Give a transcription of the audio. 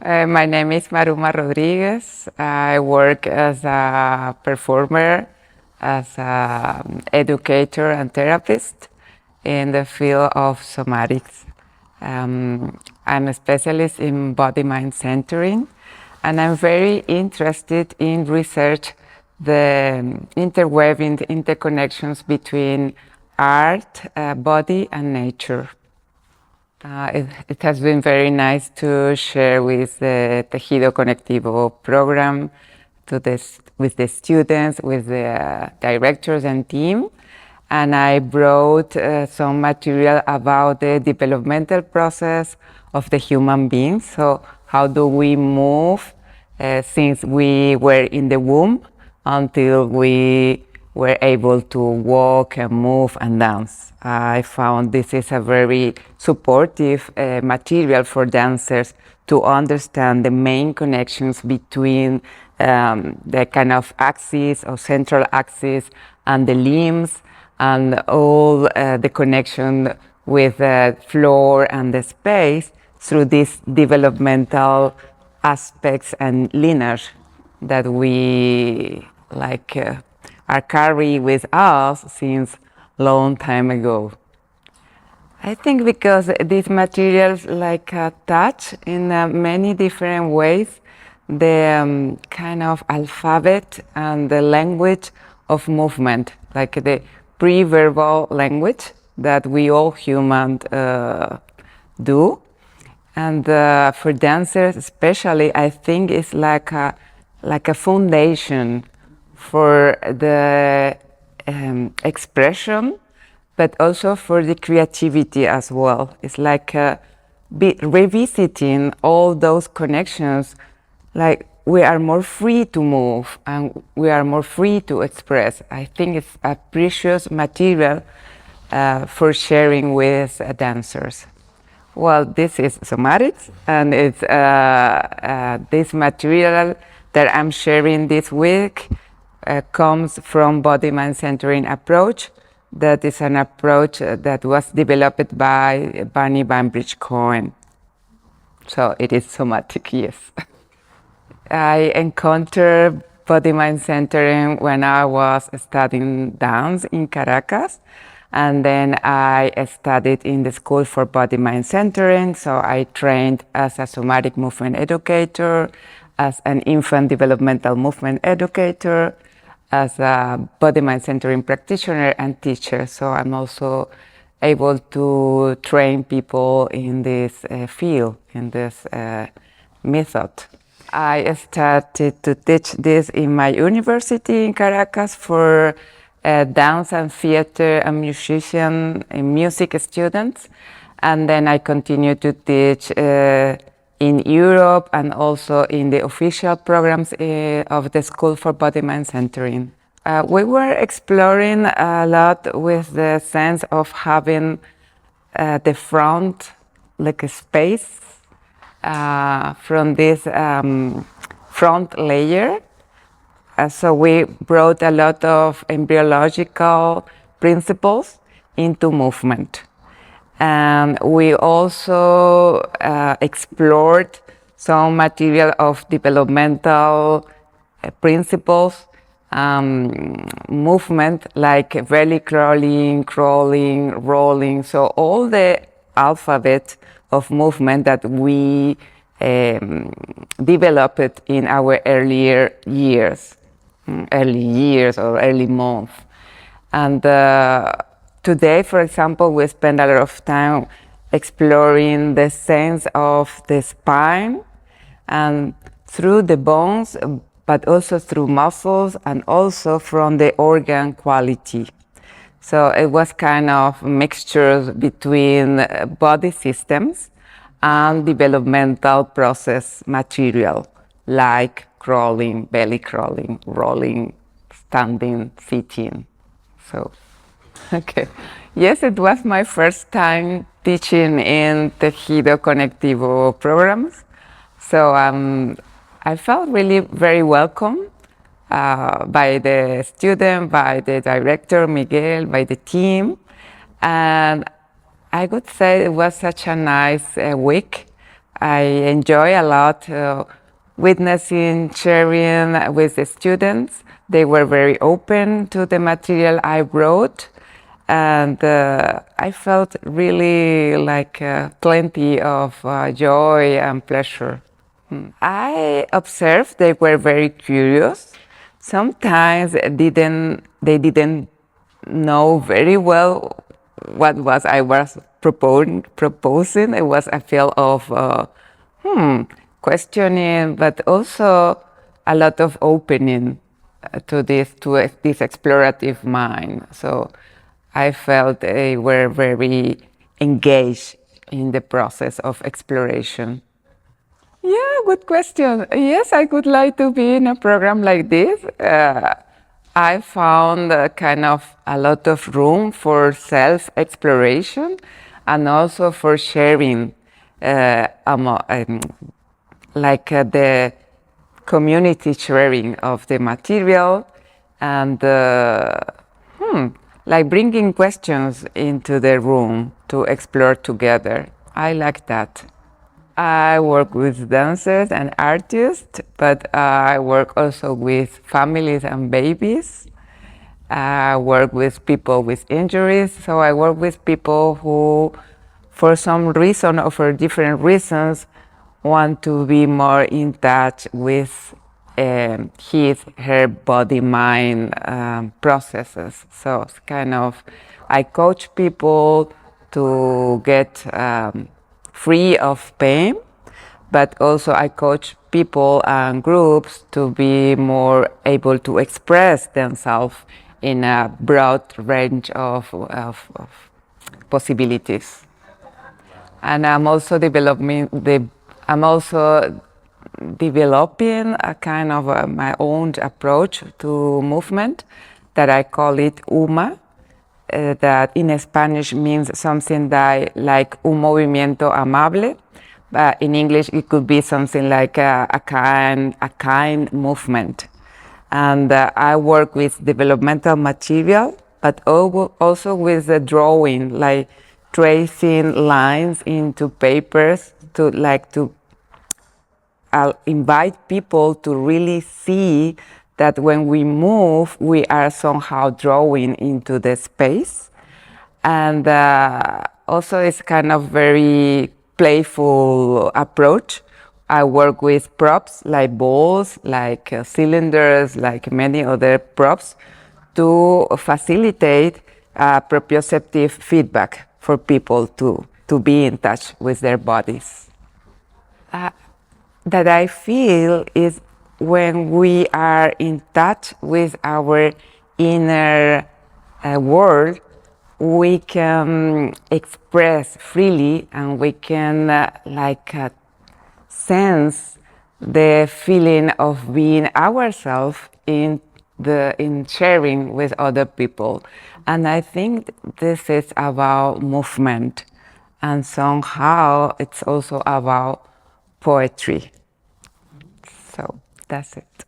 My name is Maruma Rodríguez. I work as a performer, as an educator and therapist in the field of somatics. I'm a specialist in body-mind centering, and I'm very interested in research the interweaving, the interconnections between art, body, and nature. It has been very nice to share with the Tejido Conectivo program with the students, with the directors and team. And I brought some material about the developmental process of the human being. So how do we move since we were in the womb until we were able to walk and move and dance. I found this is a very supportive material for dancers to understand the main connections between the kind of axis or central axis and the limbs, and all the connection with the floor and the space through these developmental aspects and lineage that we are carrying with us since long time ago. I think because these materials touch in many different ways the kind of alphabet and the language of movement, like the pre-verbal language that we all humans do. And for dancers especially, I think it's like a foundation for the expression, but also for the creativity as well. It's like revisiting all those connections, like we are more free to move and we are more free to express. I think it's a precious material for sharing with dancers. Well, this is somatics, and it's this material that I'm sharing this week comes from body-mind centering approach. That is an approach that was developed by Barney Banbridge Cohen. So it is somatic, yes. I encountered body-mind centering when I was studying dance in Caracas. And then I studied in the School for Body-Mind Centering. So I trained as a somatic movement educator, as an infant developmental movement educator, as a body-mind centering practitioner and teacher. So I'm also able to train people in this field, in this method. I started to teach this in my university in Caracas for dance and theater and musician and music students. And then I continued to teach in Europe and also in the official programs of the School for Body-Mind Centering. We were exploring a lot with the sense of having the front, like a space from this front layer. So we brought a lot of embryological principles into movement. And we also explored some material of developmental principles, movement like belly crawling, crawling, rolling. So all the alphabet of movement that we developed in our early years or early months. And today, for example, we spend a lot of time exploring the sense of the spine and through the bones, but also through muscles and also from the organ quality. So it was kind of mixtures between body systems and developmental process material, like crawling, belly crawling, rolling, standing, sitting. So, okay. Yes, it was my first time teaching in Tejido Conectivo programs. So I felt really very welcome by the student, by the director, Miguel, by the team. And I would say it was such a nice week I enjoy a lot witnessing, sharing with the students. They were very open to the material I wrote, and I felt really like plenty of joy and pleasure. I observed they were very curious. Sometimes they didn't know very well what was I was proposing. It was a feel of questioning, but also a lot of opening to this explorative mind. So I felt they were very engaged in the process of exploration. Yeah, good question. Yes, I would like to be in a program like this. I found kind of a lot of room for self-exploration and also for sharing, like the community sharing of the material and like bringing questions into the room to explore together. I like that. I work with dancers and artists, but I work also with families and babies. I work with people with injuries, so I work with people who, for some reason or for different reasons, want to be more in touch with her body mind processes. So it's kind of, I coach people to get free of pain, but also I coach people and groups to be more able to express themselves in a broad range of possibilities. And I'm also developing a kind of my own approach to movement that I call it UMA, that in Spanish means something like un movimiento amable. In English, it could be something like a kind movement. And I work with developmental material, but also with the drawing, like tracing lines into papers to I'll invite people to really see that when we move, we are somehow drawing into the space. And also it's kind of very playful approach. I work with props like balls, like cylinders, like many other props to facilitate proprioceptive feedback for people to be in touch with their bodies. That I feel is when we are in touch with our inner world, we can express freely and we can sense the feeling of being ourselves in sharing with other people. And I think this is about movement, and somehow it's also about poetry. So that's it.